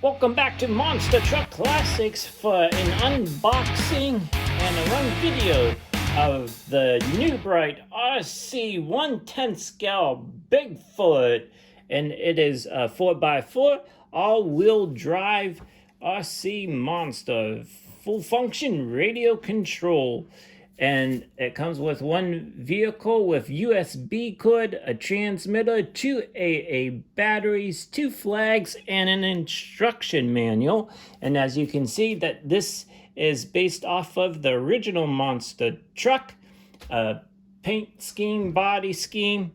Welcome back to Monster Truck Classics for an unboxing and a run video of the new Bright RC 1/10 scale Bigfoot, and it is a 4x4 all-wheel drive RC monster, full function radio control. And it comes with one vehicle with USB cord, a transmitter, 2 AA batteries, 2 flags, and an instruction manual. And as you can see, that this is based off of the original monster truck, paint scheme, body scheme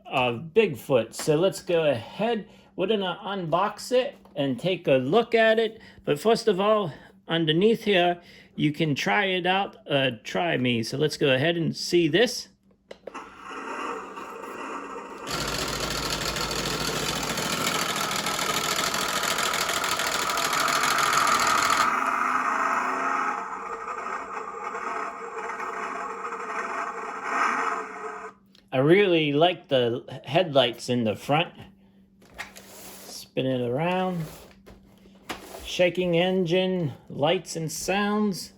of Bigfoot. So let's go ahead. We're gonna unbox it and take a look at it. But first of all, underneath here, you can try it out, try me. So let's go ahead and see this. I really like the headlights in the front. Spin it around. Shaking engine, lights and sounds.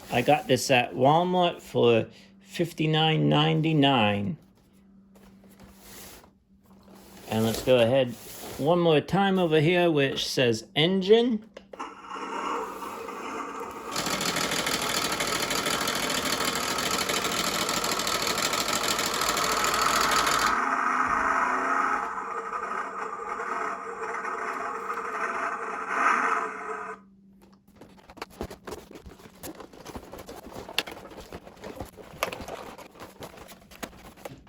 I got this at Walmart for $59.99. And let's go ahead one more time over here which says engine.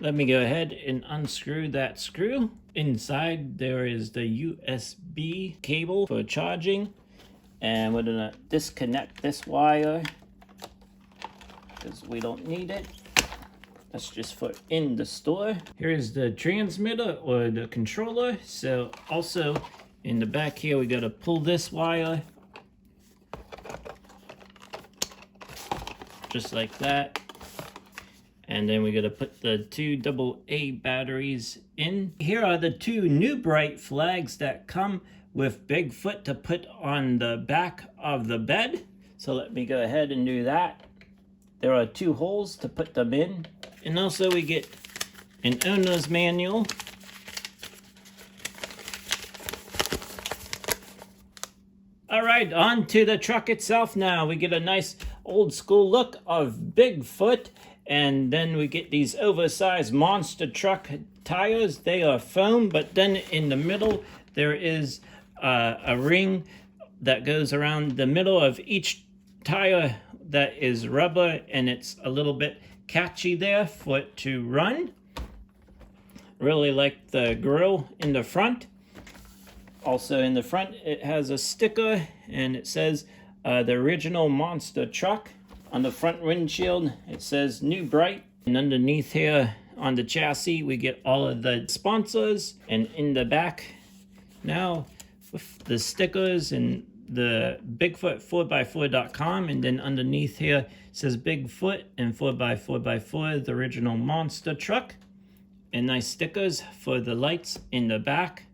Let me go ahead and unscrew that screw. Inside there is the USB cable for charging. And we're gonna disconnect this wire because we don't need it. That's just for in the store. Here's the transmitter or the controller. So also in the back here, we gotta pull this wire. Just like that. And then we're gonna put the 2 AA batteries in. Here are the 2 new Bright flags that come with Bigfoot to put on the back of the bed. So let me go ahead and do that. There are 2 holes to put them in. And also we get an owner's manual. All right, on to the truck itself now. We get a nice old school look of Bigfoot. And then we get these oversized monster truck tires. They are foam, but then in the middle, there is a ring that goes around the middle of each tire that is rubber, and it's a little bit catchy there for it to run. Really like the grill in the front. Also in the front, it has a sticker, and it says the original monster truck. On the front windshield, it says New Bright. And underneath here on the chassis, we get all of the sponsors. And in the back now, with the stickers and the Bigfoot 4x4.com. And then underneath here says Bigfoot and 4x4x4, the original monster truck. And nice stickers for the lights in the back.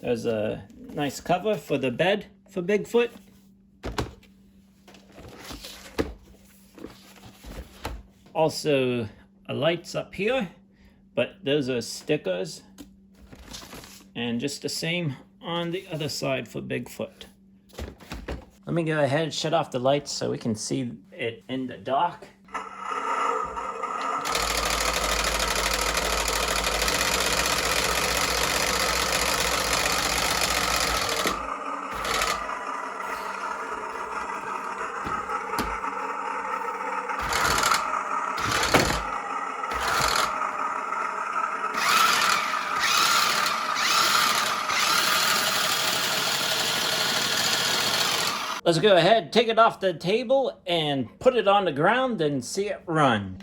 There's a nice cover for the bed for Bigfoot. Also, lights up here, but those are stickers. And just the same on the other side for Bigfoot. Let me go ahead and shut off the lights so we can see it in the dark. Let's go ahead, take it off the table and put it on the ground and see it run.